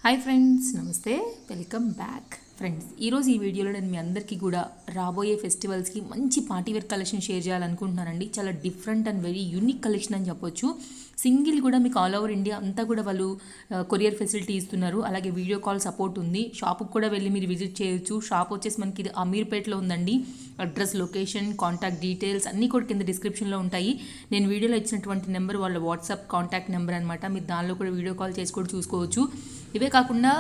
Hi friends, నమస్తే, welcome back. Friends, ఈరోజు ఈ వీడియోలో నేను మీ అందరికీ కూడా రాబోయే ఫెస్టివల్స్కి మంచి పార్టీవేర్ కలెక్షన్ షేర్ చేయాలనుకుంటున్నానండి. చాలా different and very unique collection అని చెప్పొచ్చు. సింగిల్ కూడా మీకు ఆల్ ఓవర్ ఇండియా అంతా కూడా వాళ్ళు కొరియర్ ఫెసిలిటీ ఇస్తున్నారు. అలాగే వీడియో కాల్ సపోర్ట్ ఉంది. షాప్కి కూడా వెళ్ళి మీరు విజిట్ చేయొచ్చు. షాప్ వచ్చేసి మనకి ఇది అమీర్పేట్లో ఉందండి. అడ్రస్, లొకేషన్, కాంటాక్ట్ డీటెయిల్స్ అన్నీ కూడా కింద డిస్క్రిప్షన్లో ఉంటాయి. నేను వీడియోలో ఇచ్చినటువంటి నెంబర్ వాళ్ళ వాట్సాప్ కాంటాక్ట్ నెంబర్ అనమాట. మీరు దానిలో కూడా వీడియో కాల్ చేసి కూడా చూసుకోవచ్చు. ఇవే కాకుండా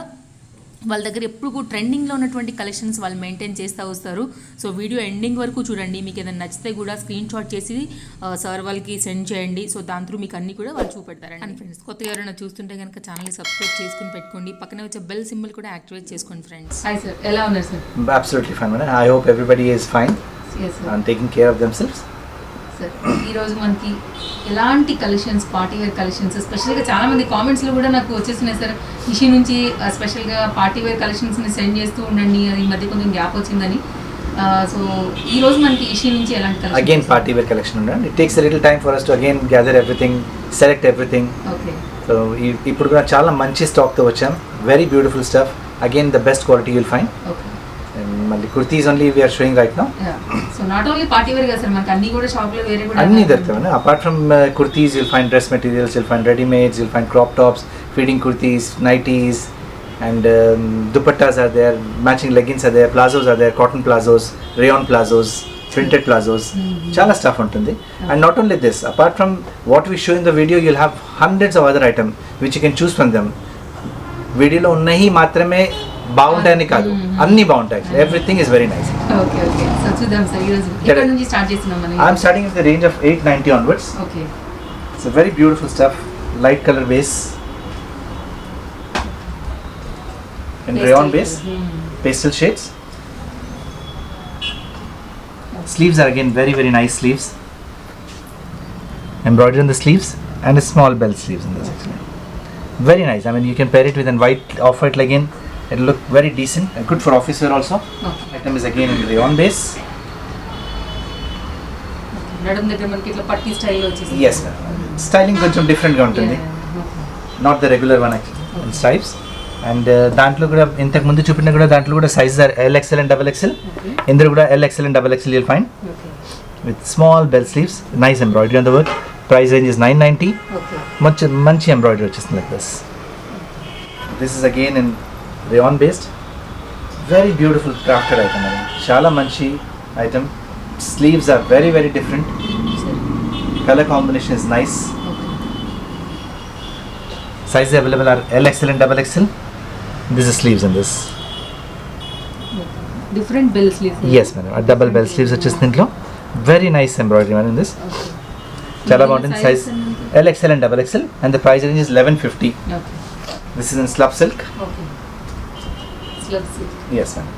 వాళ్ళ దగ్గర ఎప్పుడు కూడా ట్రెండింగ్లో ఉన్నటువంటి కలెక్షన్స్ వాళ్ళు మెయింటైన్ చేస్తూ వస్తారు. సో వీడియో ఎండింగ్ వరకు చూడండి. మీకు ఏదైనా నచ్చితే కూడా స్క్రీన్ షాట్ చేసి సార్ వాళ్ళకి సెండ్ చేయండి. సో దాని త్రూ మీకు అన్ని కూడా వాళ్ళు చూపెడతారండి. అండ్ ఫ్రెండ్స్, కొత్తగా ఎవరైనా చూస్తుంటే కనుక ఛానల్ని సబ్స్క్రైబ్ చేసుకుని పెట్టుకోండి. పక్కనే వచ్చే బెల్ సింబల్ కూడా యాక్టివేట్ చేసుకోండి. ఫ్రెండ్స్, హాయ్ సార్, ఎలా ఉన్నారు sir? Absolutely fine, man. I hope everybody is fine. Yes, sir. And taking care of themselves. Sir, ఈరోజు మనకి ఎలాంటి కలెక్షన్స్, పార్టీవేర్ కలెక్షన్స్, స్పెషల్గా చాలామంది కామెంట్స్లో కూడా నాకు వచ్చేసినాయి సార్, ఇషీ నుంచి స్పెషల్గా పార్టీవేర్ కలెక్షన్స్ని సెండ్ చేస్తూ ఉండండి, అది ఈ మధ్య కొంచెం గ్యాప్ వచ్చిందని. సో ఈరోజు మనకి ఇషీ నుంచి ఎలాంటి collection? Again party wear collection undan. It takes a little time for us to again gather everything, select everything. Okay. So ఇప్పుడు కూడా చాలా మంచి స్టాక్ తో వచ్చాం. Very beautiful stuff. Again the best quality you'll find. Okay. And మళ్ళీ kurtis only we are showing right now. So not only party wear కదా sir, మనకి అన్ని కూడా షాప్లో వేరే కూడా అన్ని దొరుకుతాయి. Apart from kurtis, you'll find dress materials, you'll find ready-mades, you'll find crop tops, feeding kurtis, nighties, and dupattas are there, matching leggings are there, plazos are there, cotton plazos, rayon plazos, printed plazos. Chala stuff ఉంటుంది. And not only this, apart from what we show in the video, you'll have hundreds of other items which you can choose from them. వీడియోలో ఉన్నాయి మాత్రమే బాగుంటాయని కాదు, అన్ని బాగుంటాయి. Everything is very nice. Okay okay, so చూద్దాం sir. ఈరోజు ఎక్కడ నుంచి స్టార్ట్ చేస్తున్నాం మనం? I'm starting with the range of 890 onwards. Okay. It's a very beautiful stuff, light color base and rayon base, pastel shades. Sleeves are again very very nice sleeves, embroidered on the sleeves, and a small bell sleeves in this actually. Very nice. I mean, you can pair it with a white off-white legging. It'll look very decent and good for office wear also. Okay. Item is again in rayon base. నడుం దగ్గర మనకి ఇట్లా పట్టీ style వచ్చేసి. Yes, styling కొంచెం different గా ఉంటుంది. Not the regular one actually. In stripes. And దాంట్లో కూడా ఇంతకు ముందు చూపిన కూడా దాంట్లో కూడా sizes are LXL and XXL. ఇందులో కూడా LXL and XXL you'll find. Okay. With small bell sleeves, nice embroidery on the work. Price range is 990. Okay. మంచి embroidery వచ్చేస్తుంది like this. This is again in rayon based. Very beautiful crafted item. చాలా మంచి item. Sleeves are very very different. Color combination is nice. Okay. Sizes available are LXL and XXL. This is sleeves in this. Different bell sleeves. Yes, madam. A double bell sleeves వచ్చేస్తుంది ఇంట్లో. Very nice embroidery man in this. Okay. చాలా బాగుంటుంది. Size LXL and XXL and the price range is 1150. Okay. This is in slub silk. Okay. Slub silk. Yes, ma'am.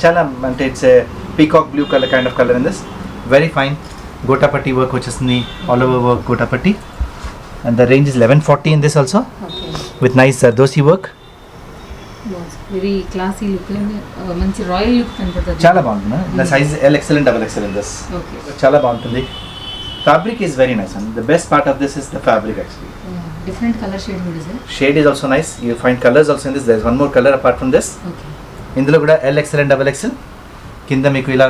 చాలా అంటే it's a peacock blue colour kind of colour in this. Very fine gota patti work వచ్చేస్తుంది, all over work gota patti. And the range is 1140 in this also with nice దోసి work. Very classy look, మంచి royal look కనపడుతుంది. చాలా బాగుంటుంది. The size LXL and XXL in this. Okay. చాలా బాగుంటుంది. Fabric is very nice and the best part of this is the fabric actually. Different colour shade ఉంది sir. Shade is also nice. You find colours also in this. There is one more colour apart from this. Okay. ఇందులో కూడా LXL and XXL. కింద మీకు ఇలా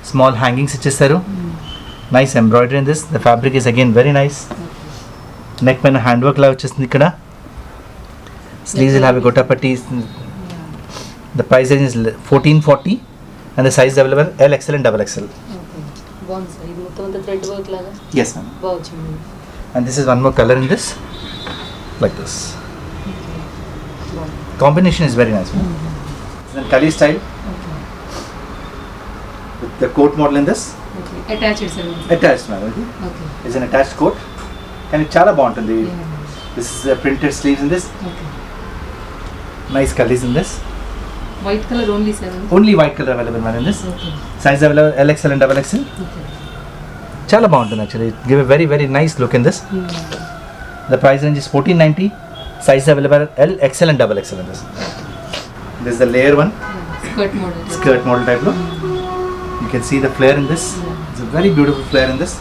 small hangings ఇచ్చేస్తారు. Nice embroidery in this. The fabric is again very nice. Neck పైన hand work లా వచ్చేస్తుంది ఇక్కడ. Sleeves will have a gotapatti. The price range is 1440 and the size available LXL and XXL. బాగుంది sir. ఇది మొత్తం అంతా thread work లాగా. Yes, ma'am. బాగుంది. And this is one more color in this, like this. Combination is very nice, ma'am. Then Kali style. Okay. With the coat model in this. Okay. Attached sir. Attached, ma'am. Okay. It's an attached coat. And it's chala బాగుంటుంది. Yeah. This is a printed sleeves in this. Okay. Nice colors in this. White color only sir. Only white color available man in this. Okay. Size available LXL and XXL. Okay. Chala బాగుంటుంది actually. Give a very very nice look in this. The price range is 1490. Size available LXL and XXL in this. This is the layer one. Skirt model. Skirt model type look. You can see the flare in this. It's a very beautiful flare in this.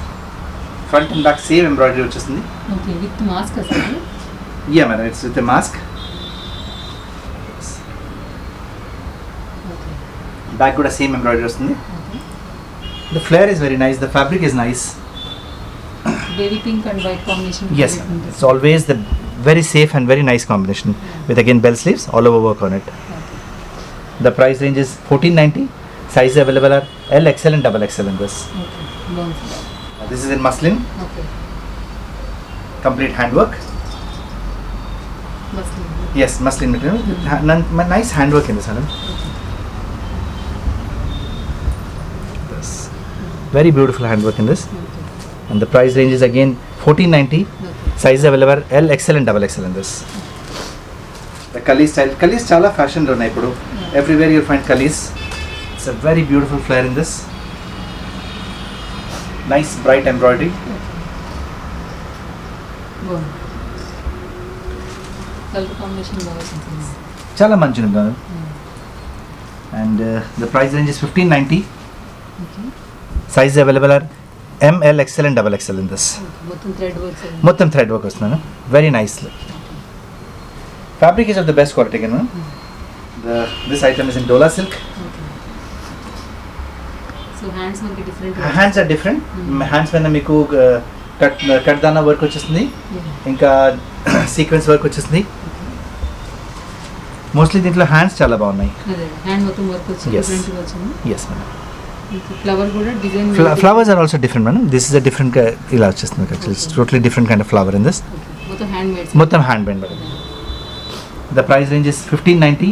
Front and back same embroidery వచ్చేస్తుంది. Okay, with mask sir. Yeah, man. It's with a mask. Back కూడా same embroidery వస్తుంది. Okay. The flare is very nice, the fabric is nice. Baby pink and white combination. Yes, it's always the very safe and very nice combination with again bell sleeves, all over work on it. The price range is 1490. Size available are L, XL and XXL in this. Okay. బాగుంది. This is in muslin, okay. complete handwork. Muslin. Yes, muslin material. Nice handwork in this one. This. Very beautiful handwork in this. And the price range is again 1490. Size available L, XL and XXL in this. The Kali style. Kalis chala fashion lo unnayi ippudu. Everywhere you'll find Kalis. It's a very beautiful flare in this. Nice bright embroidery. బాగుంది. Colour combination బాగుంది. Chala manchi undi. And the price range is 1590. Okay. Size available are M, L, XL and XXL in this. మొత్తం thread works. మొత్తం thread work వస్తున్నాను. Very nice. Fabric is of the best quality can. This item is in Dola silk. So hands మనకి డిఫరెంట్. Hands are different. Hands పైన మీకు cutdana work వచ్చేస్తుంది, ఇంకా sequence work వచ్చేస్తుంది. మోస్ట్లీ దీంట్లో హ్యాండ్స్ చాలా బాగున్నాయి. అదే హ్యాండ్ మొత్తం వర్క్ వచ్చి Yes. డిఫరెంట్ గా వచ్చింది. Yes madam. ఫ్లవర్ కూడా design. Flowers are also different madam. This is a different ఇలా వచ్చేస్తుంది. It's totally different kind of flower in this. మొత్తం హ్యాండ్ మేడ్. మొత్తం hand made madam. The price range is 1590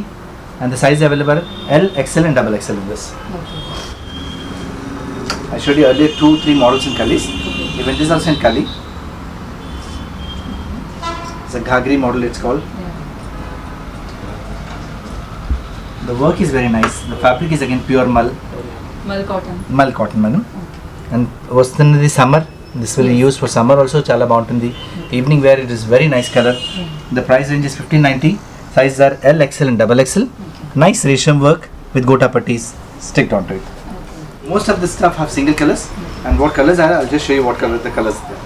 and the size available L, XL and XXL in this. Okay. I showed you earlier 2-3 models in Kalis. Even this is also in Kali. It's a Ghagri model it's called. The work is very nice. The fabric is again pure మల్ cotton. Mal cotton madam. And వస్తున్నది summer. This will be used for summer also. చాలా బాగుంటుంది. Evening wear it is very nice color. The price range is 1590. Sizes are L, XL and XXL. Nice resham work with gota pattis sticked onto it. Most of this stuff have single colors. And what colors are, I'll just show you what color the colors are.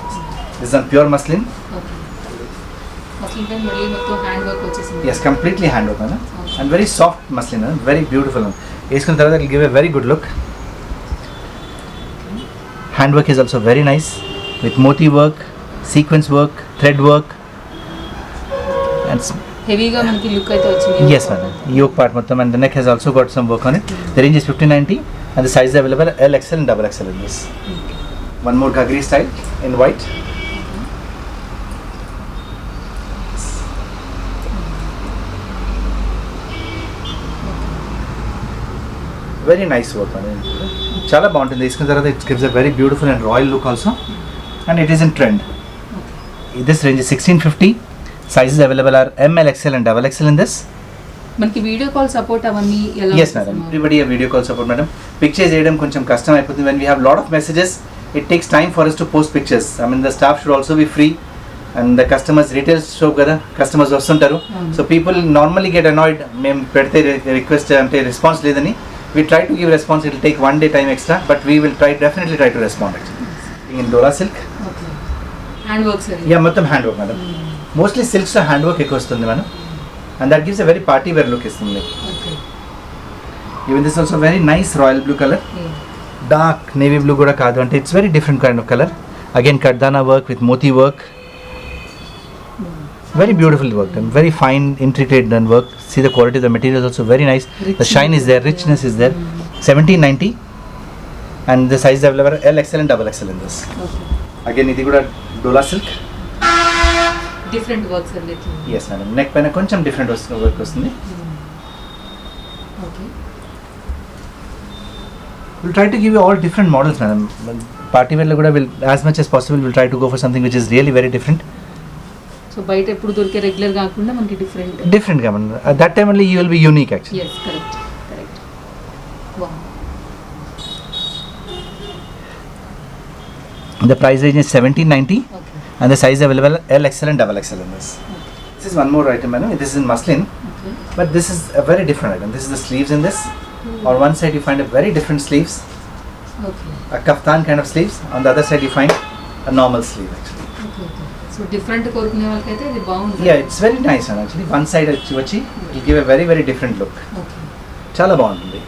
This is on pure muslin. Okay. Muslin పైన మళ్ళీ మొత్తం hand work వచ్చేసింది. Yes, completely handwork madam. And very soft muslin, madam. Very beautiful. వేసుకున్న తర్వాత it will give a very good look. Handwork is also very nice with moti work, sequence work, thread work. And హెవీగా మనకి look అయితే వచ్చింది. yes madam, yoke part మొత్తం, and the neck has also got some work on it. The range is 1590 and the size is available L, XL and XXL in this. One more Ghagri style in white. Very nice work on it. చాలా బాగుంటుంది. తీసుకున్న తర్వాత it gives a very beautiful and royal look also, and it is in trend. This range is 1650. Sizes available are M, L, XL and XXL in this. మనకి video call support అవన్నీ ఎలా? Yes madam, everybody have video call support madam. Pictures చేయడం కొంచెం కష్టం అయిపోతుంది. When we have lot of messages, it takes time for us to post pictures. I mean the staff should also be free, and the customers retail shop కదా, customers వస్తుంటారు. So people normally get annoyed. మేము పెడితే request అంటే response లేదని. We try to give response. It will take 1 day time extra, but we will definitely try to respond actually. In Dora silk. Okay. Hand works అది. Yeah, మొత్తం hand work madam. Mostly silks hand work ఎక్కువ వస్తుంది madam, and that gives a very party wear look ఇస్తుంది. Okay. Even this also very nice royal blue color. Dark navy blue కూడా కాదు అంటే it's very different kind of color. Again kardana work with moti work. Very beautiful work done. Very fine intricate done work. See the quality of the material is also very nice. The shine is there, richness is there. 1790 and the size available L, XL and XXL in this. Okay. Again ఇది కూడా డోలా silk. Different works అండి. Yes madam, neck పైన కొంచెం different work వస్తుంది. Okay. We'll try to give you all different models madam. Party wear లో కూడా will as much as possible we'll try to go for something which is really very different. So బయట ఎప్పుడు దొరికే regular కాకుండా మనకి different. Different గా madam. At that time only you will be unique actually. yes correct. Wow. The price range is 1790 okay. and the size available L, XL and XXL in this. This is one more item madam. This is in muslin, okay. but this is a very different item. This is the sleeves in this. On one side you find a very different sleeves, okay. a kaftan kind of sleeves. On the other side you find a normal sleeve actually. Okay. So different కోరుకునే వాళ్ళకైతే ఇది బాగుంది. Yeah, it's very nice one actually. One side వచ్చి it will give a very very different look. Okay. చాలా బాగుంటుంది.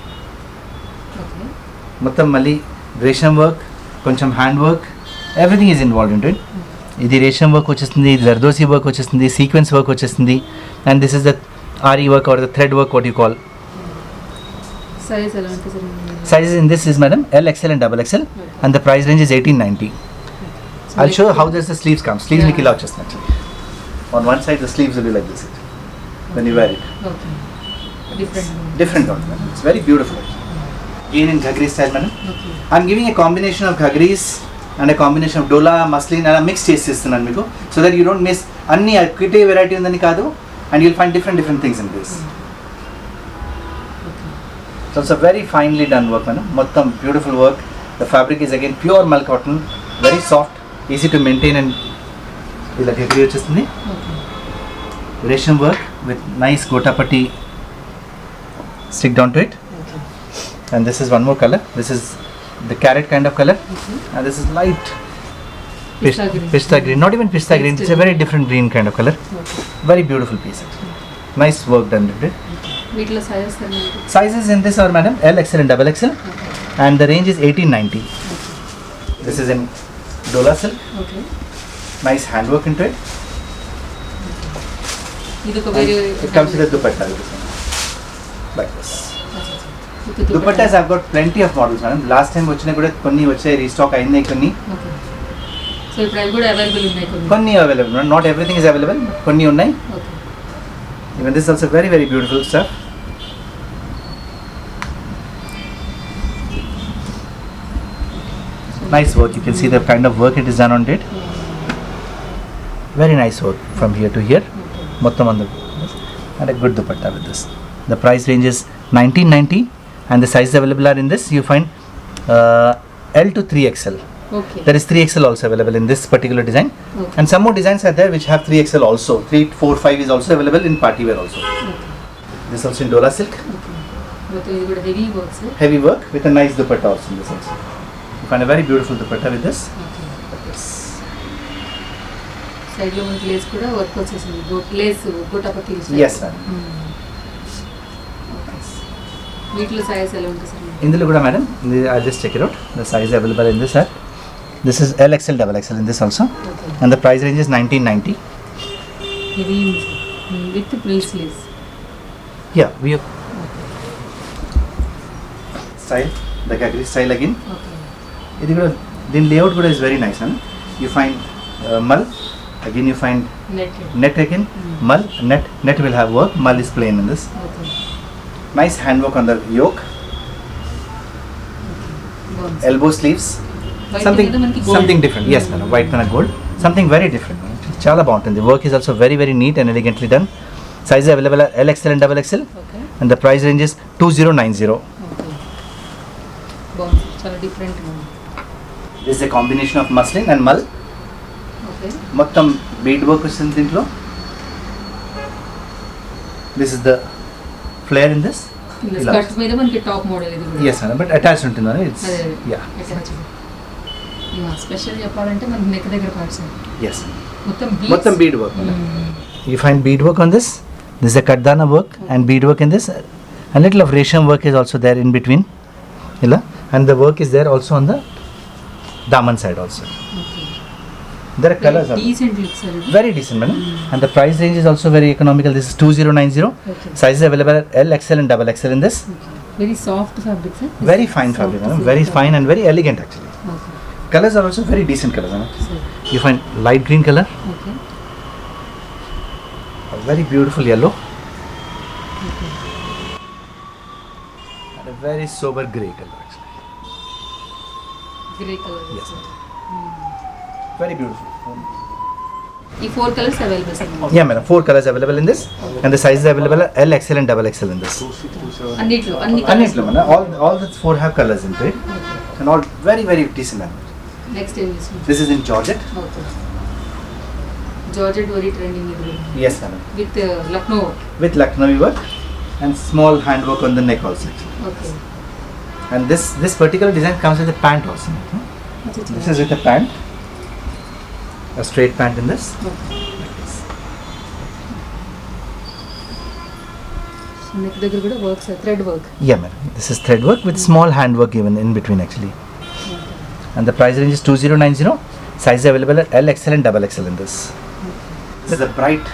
మొత్తం మళ్ళీ రేషం work, కొంచెం hand work, everything is involved in it. ఇది రేషం వర్క్ వచ్చేస్తుంది, ఇది జర్దోసి వర్క్ వచ్చేస్తుంది, సీక్వెన్స్ వర్క్ వచ్చేస్తుంది, and this is the ary work or the thread work what you call. Size ఎలా ఉంటుంది sir? Sizes in this is madam L, XL and double XL, and the price range is 1890. I'll show how does the sleeves come. Sleeves make it out just actually. On one side the sleeves will be like this when you wear it. Okay. Different one, madam. It's very beautiful. Again in Ghagri style, madam. Okay. I'm giving a combination of Ghagris and a combination of Dola, muslin and a mixed taste system meeku, so that you don't miss anni akite variety undani kaadu, and you'll find different things in this. So it's a very finely done work, madam. Mottam beautiful work. The fabric is again pure mal cotton, very soft, easy to maintain, and ila ghagri vachestundi. Okay. Resham work with nice gotapatti stick down to it. Okay. And this is one more color. This is the carrot kind of color. Okay. And this is light Pista green. pista green. Not even pista green. It's a very different green kind of color. Okay. Very beautiful piece. Nice work done with it. వీటిలో sizes అనేది Sizes in this are madam L, XL and double XL, and the range is 1890. This is in Dola silk. Okay. Nice handwork into it. ఇది ఒక And వేరే it comes with a dupatta like this. Dupattas I've got plenty of models, madam. Last time వచ్చిన కూడా కొన్ని వచ్చాయి, restock అయినాయి కొన్ని. Okay. So ఇప్పుడు అవి కూడా అవైలబుల్ ఉన్నాయి కొన్ని. కొన్ని available, not everything is available, but కొన్ని ఉన్నాయి. Okay. Even this is also very beautiful stuff. Nice work. You can see the kind of work it is done on it. Very nice work from here to here. Mottam on the, and a good dupatta with this. The price range is 1990, and the sizes available are in this. You find L to 3XL. Okay. There is 3XL also available in this particular design, Okay. and some more designs are there which have 3XL also. 3, 4, 5 is also available in party wear also. Okay. This also in Dola silk. Okay. మొత్తం ఇది కూడా heavy works. Heavy work with a nice dupatta also in this also. You find a very beautiful dupatta with this. Okay. Yes. Side లో మనకి lace కూడా work వచ్చేసింది. Lace gotapatti. Yes, ma'am. Okay. వీటిలో size ఎలా ఉంటుంది సార్? ఇందులో కూడా madam, I'll just check it out. The size available in this are, this is L, XL, double XL in this also, okay. and the price range is 1990. Heavy with pleats lace. Yeah, we have style, the Ghagri style again. Okay. ఇది కూడా దీని layout కూడా is very nice, man. You find mal, again you find net. net again, mal, net will have work, mal is plain in this. Okay. Nice handwork on the yoke, బాగుంది. elbow sleeves, White something మీద మనకి gold. something different. Yes, madam, white and gold, something very different. చాలా బాగుంటుంది. Work is also very neat and elegantly done. Sizes available are L, XL and double XL, okay. and the price range is 2090. Okay. బాగుంది. చాలా different ఉంది. This is a combination of muslin and mal. Okay. మొత్తం bead work వస్తుంది దీంట్లో. This is the flare in this. ఇలా. Skirt మీద మనకి top model ఇది కూడా. Yes, madam, but attached ఉంటుంది. It's అదే. yeah. స్పెషల్ చెప్పాలంటే మనకి నెక్ దగ్గర పార్ట్స్ Yes. మొత్తం bead work. Madam. You find bead work on this. This is a kardana work and bead work in this. A little of resham work is also there in between. Ila. And the work is there also on the daman side also. There are colors. Decent look sir. Very decent, madam. And the price range is also very economical. This is 2090. Okay. Sizes available are L, XL and double XL in this. Very soft fabric sir. Very fine fabric, madam. Very fine and very elegant actually. Okay. Colors are also very decent colors, madam. Sir. You find light green color, okay. a very beautiful yellow, okay. and a very sober grey color actually. Grey colour. Yes. Very beautiful. ఈ 4 colours available sir. Yeah, madam. 4 colors available in this, and the sizes available are L, XL and double XL in this. అన్నిట్లో అన్ని Honestly, madam, all the 4 have colors into it, and all very decent, madam. Next ఏం చేస్తుంది? This is in Georgette. Okay. Georgette very trending ఇది Yes, madam. With Lucknow. With Lucknowi work and small handwork on the neck also. Okay. And this particular design comes with a pant also. This is with a pant, a straight pant in this. Okay. So neck దగ్గర కూడా works thread work. Yeah, madam. This is thread work with small hand work even in between actually. And the price range is 2090. Size available at L, XL and double XL in this. This is a bright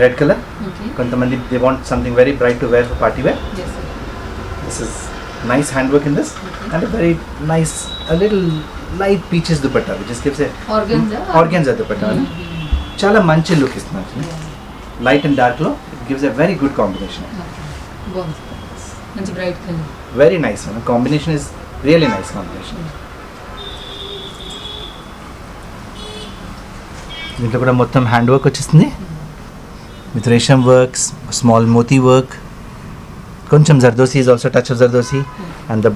red color. Okay. Kontamandi they want something very bright to wear for party wear. yes sir. This is nice handwork in this and a very nice, a little light peaches dupatta which just gives a organza dupatta. Chala manchi look is light and dark low. It gives a very good combination. బాగుంది, మంచి bright colour. Very nice one. Combination is really nice combination. దీంట్లో కూడా మొత్తం hand work వచ్చేస్తుంది with resham works, small moti work, కొంచెం zardozi is also touch of zardosi and the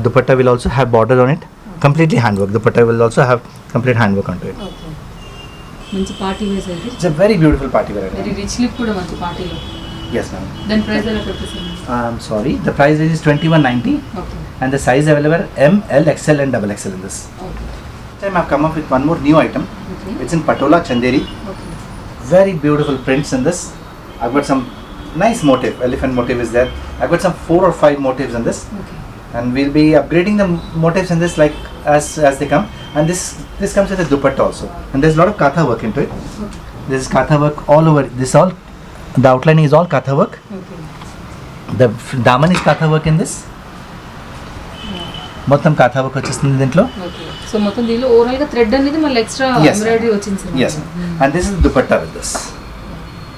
dupatta will also have border on it, completely hand work. Dupatta will also have complete hand work onto it. Okay, మంచి party wear sir. It's a very beautiful party wear. Very rich look కూడా మంచి పార్టీలో. Yes ma'am. దాని price ఎలా పడుతుంది? I'm sorry, the price range is 2190 okay. and the size available M, L, XL and double XL in this. Okay. This time I've come up with one more new item. Okay. It's in Patola Chanderi. Okay. Very beautiful prints in this. I've got some nice motif, elephant motif is there. I've got some 4 or 5 motifs in this, okay. and we'll be upgrading the motifs in this like as they come. And this comes with a dupatta also, and there's a lot of katha work into it. Okay. This is katha work all over. This all, the outlining is all katha work. Okay. The daman is katha work in this. మొత్తం katha work వచ్చేస్తుంది దీంట్లో. Okay. So మొత్తం దీనిలో overall గా thread అనేది మళ్ళీ extra Yes. Embroidery వచ్చింది sir. Yes, and this is dupatta with this.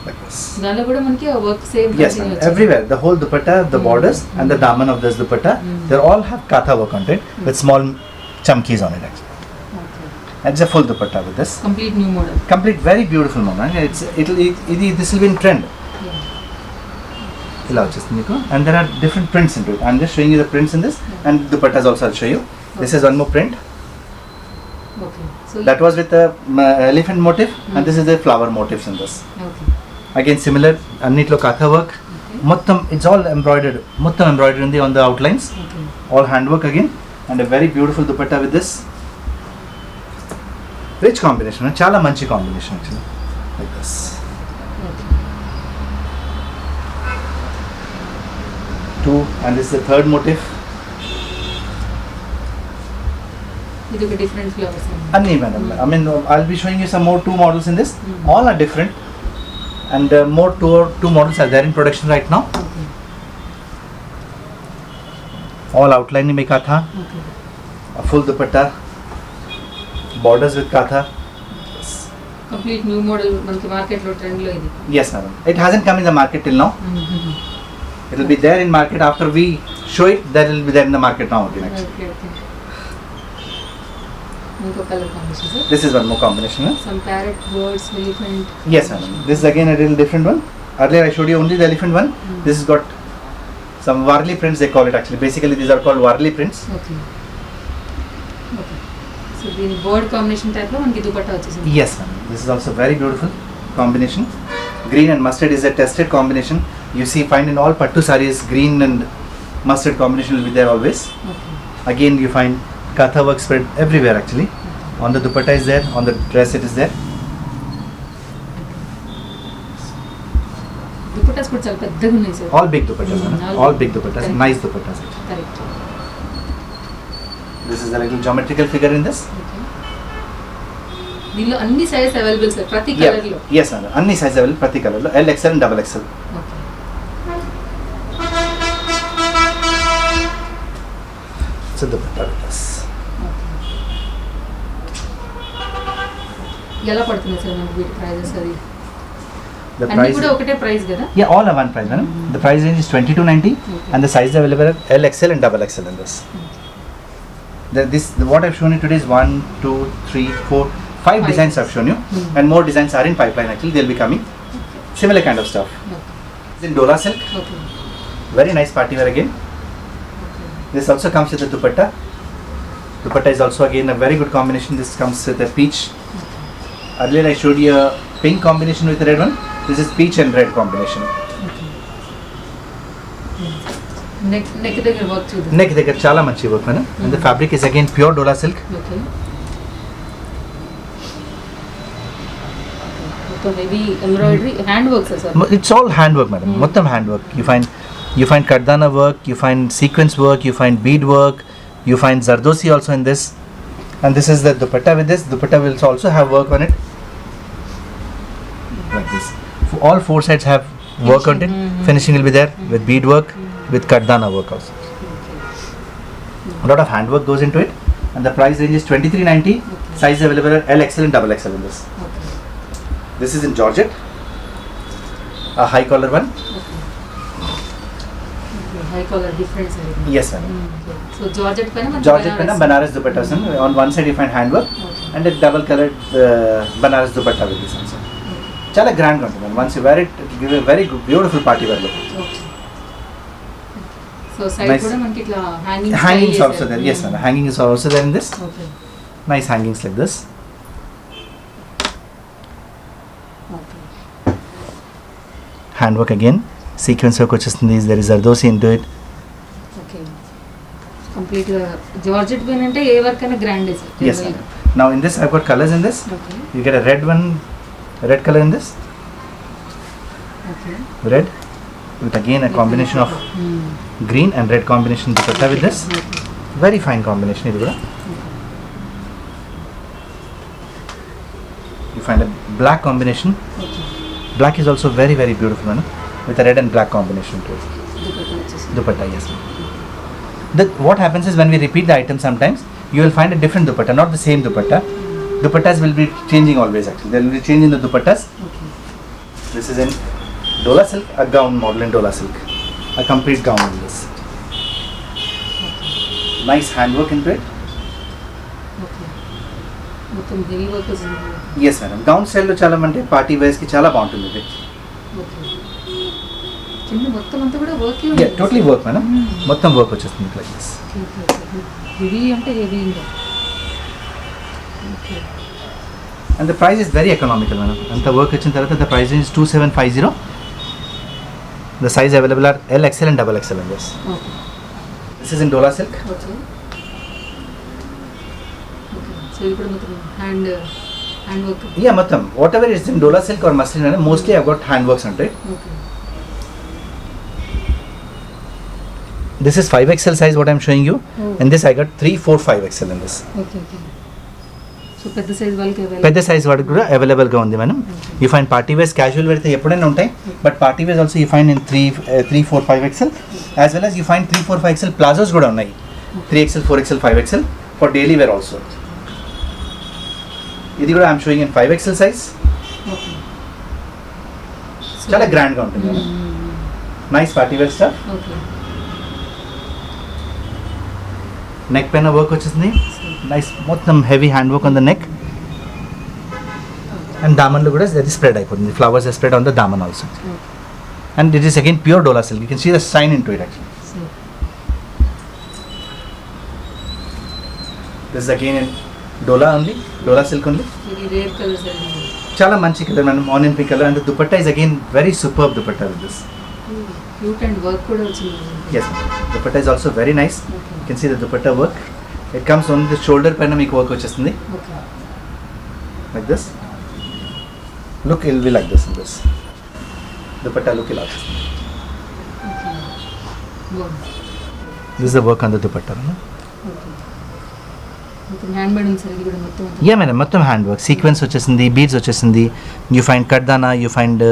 Like this. దానిలో కూడా మనకి work same Yes, ma'am. Everywhere, the whole dupatta, the borders and the daman of this dupatta, they all have katha work on it with small chamkis on it actually. Okay. And it's a full dupatta with this. Complete new model. Complete, very beautiful ma'am. This will be in trend. ఇలా వచ్చేస్తుంది మీకు. And there are different prints into it. I'm just showing you the prints in this, and dupattas also I'll show you. This is one more print. Okay. So That was with the elephant motif, and this is the flower motifs in this. Okay. Again similar, అన్నిట్లో katha work. మొత్తం it's all embroidered. మొత్తం embroidered ఉంది on the outlines. Okay. All handwork again, and a very beautiful dupatta with this. Rich combination, చాలా మంచి combination actually. Like this. Okay. 2, and this is the third motif. ఇది ఒక different flowers. Anni madam. I mean, I'll be showing you some more 2 models in this. All are different, and more 2 models are there in production right now. Okay. All outlining में katha, okay. a full dupatta, borders with katha. Complete new model మనకి market లో trend లో ఇది. Yes madam. It hasn't come in the market till now. It will be there in market after we show it. That will be there in the market now again actually. Okay. Okay. ఇంకో colour combination sir. This is one more combination. Huh? Some parrot birds elephant. Yes madam. This is again a little different one. Earlier I showed you only the elephant one. This has got some Warli prints they call it actually. Basically these are called Warli prints. Okay. Okay. So దీని bird combination type లో మనకి దుపట్టా వచ్చేసింది. Yes madam. This is also very beautiful combination. Green and mustard is a tested combination. You see, find in all pattu sarees, green and mustard combination will be there always. Okay. Again you find katha work spread everywhere actually. On the dupatta is there, on the dress it is there. Dupattas కూడా చాలా పెద్దగా ఉన్నాయి sir. All big dupattas, madam. All big dupattas, Correct. nice dupattas. Correct. This is a little geometrical figure in this. Okay. దీనిలో అన్ని sizes available sir ప్రతి colour లో. Yes madam. Anni size available prati color lo. L, XL and double XL. Okay. So dupatta with this. ఎలా పడుతుంది sir మనకి వీటి prices అది? The అన్ని price. కూడా ఒకటే ప్రైస్ కదా? Yeah, all are one price, madam. The price range is 2290, and the size available at L, XL and double XL in this. What I've shown you today is 1, 2, 3, 4, 5 designs I've shown you, and more designs are in pipeline actually. They'll be coming. Similar kind of stuff. It's in Dola silk. Okay. Very nice party wear again. This also comes with the dupatta. Dupatta is also again a very good combination. This comes with a peach. Earlier I showed you a pink combination with the red one. This is peach and red combination. Neck దగ్గర work చూద్దాం. Neck దగ్గర చాలా మంచి work madam. And the fabric is again pure Dola silk. Okay. మొత్తం heavy embroidery hand works sir. It's all handwork madam. మొత్తం handwork. You find You find kardana work, you find sequence work, you find bead work, you find zardosi also in this. And this is the dupatta. With this dupatta will also have work on it, like this. All four sides have work on it. Finishing will be there with bead work, with kardana work also. A lot of handwork goes into it, and the price range is 2390. Size available at LXL and XXL in this. This is in Georgette, a high collar one. High collar different side. Yes, madam. So Georgette pena Georgette pena Banaras dupatta. On one side you find handwork, and a double colored Banaras dupatta with this also. Chala grand గా ఉంటుంది. Once you wear it, it gives a very good, beautiful party wear look. So side Nice. kuda manki itla Hangings also there. Yes, madam. Hanging is also there in this. Okay. Nice hangings like this. Okay. Handwork again. Sequence work వచ్చేస్తుంది. There is zardosi into it. Okay. Complete Georgette pen ante A work అయినా grand is. Yes, madam. Now in this I've got colors in this. Okay. You get a red one, red color in this. Okay. Red with again a combination of green and red combination dupatta with this. Very fine combination idu kuda. You find a black combination. Okay. Black is also very very beautiful, madam, with a red and black combination to it. Dupatta వచ్చేసి. Dupatta, yes. What happens is when we repeat the item sometimes, you will find a different dupatta, not the same dupatta. Dupattas will be changing always actually. There will be change in the dupattas. Okay. This is in Dola silk, a gown model in Dola silk. A complete gown in this. Nice handwork into it. Okay. మొత్తం heavy work ఉంది. Yes, madam. Gown style లో చాలా అంటే party wears కి చాలా బాగుంటుంది ఇది. Okay. కింద మొత్తం అంతా కూడా work Yeah, totally work, madam. మొత్తం వర్క్ వచ్చేస్తుంది like this. హెవీ అంటే హెవీ ఇంకా. Okay. And the price is very economical, madam. అంత వర్క్ వచ్చిన తర్వాత the price is 2750. The size available are LXL and XXL in this. Okay. This is in Dola silk. Okay. Okay. So ఇప్పుడు మొత్తం hand work. Yeah, మొత్తం whatever is in Dola silk or muslin, madam, mostly I've got handworks on it. Okay. This is 5XL size what I'm showing you. Oh. And this I got 3, 4, 5XL in this. Okay. Okay. So పెద్ద size వాళ్ళకి పెద్ద size వాడికి కూడా అవైలబుల్గా ఉంది మనం. You find party wears casual wear అయితే ఎప్పుడైనా ఉంటాయి, but party wears also you find in 3, 4, 5XL as well as you find 3, 4, 5XL palazzos కూడా ఉన్నాయి. 3XL, 4XL, 5XL for daily wear also. ఇది కూడా I'm showing in 5XL size. చాలా గ్రాండ్గా ఉంటుంది. Nice party wear stuff. Neck పైన work వచ్చేసింది. Nice మొత్తం heavy hand work on the neck. And దామన్లో కూడా అది స్ప్రెడ్ అయిపోతుంది. ఫ్లవర్స్ స్ప్రెడ్ ఆన్ ద దామన్ also. And it is again pure Dola silk. You can see the shine into it actually. This again in Dola only, Dola silk only. చాలా మంచి colour madam, onion pink colour. And dupatta is again very super dupatta with this. Cute and work కూడా వచ్చింది. Yes, dupatta is also very nice. You can see the dupatta work. It comes on the shoulder పైన మీకు work వచ్చేస్తుంది. Okay. Like this. Look, it will be like this in this. Dupatta look ఇలా వచ్చేస్తుంది. Okay. Wow. This is the work on the dupatta. No? Okay. మొత్తం hand made ఉంది sir ఇది కూడా మొత్తం. Yeah, madam, మొత్తం హ్యాండ్ వర్క్. సీక్వెన్స్ వచ్చేసింది, beads వచ్చేసింది. యూ ఫైండ్ కర్దానా, you find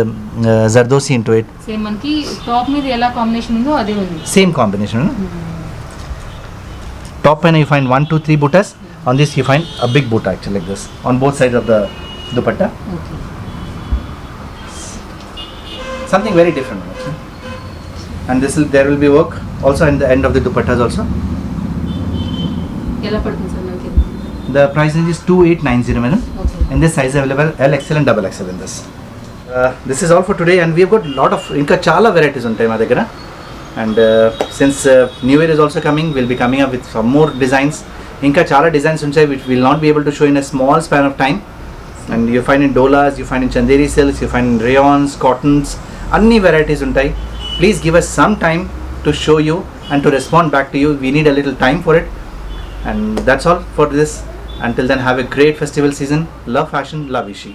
zardosi into it. Same మనకి టాప్ మీద ఎలా కాంబినేషన్ ఉందో అదే ఉంది. Same combination. టాప్ పైన you find 1, 2, 3 buttas. On this you find a big butta actually like this on both sides of the dupatta. Okay. Something very different actually. And there will be work also in the end of the dupattas also. ఎలా పడుతుంది sir మనకి? The price range is 2890 madam. Okay. In this size available LXL and XXL in this. This is all for today, and we have got lot of ఇంకా చాలా varieties ఉంటాయి మా దగ్గర. And since New Year is also coming, we'll be coming up with some more designs. ఇంకా చాలా designs ఉంటాయి which we'll not be able to show in a small span of time. And you find in dolas, you find in chanderi silks, you find in rayons, cottons, అన్ని varieties ఉంటాయి. Please give us some time to show you and to respond back to you. We need a little time for it. And that's all for this. Until then, have a great festival season. Love fashion, love Ishi.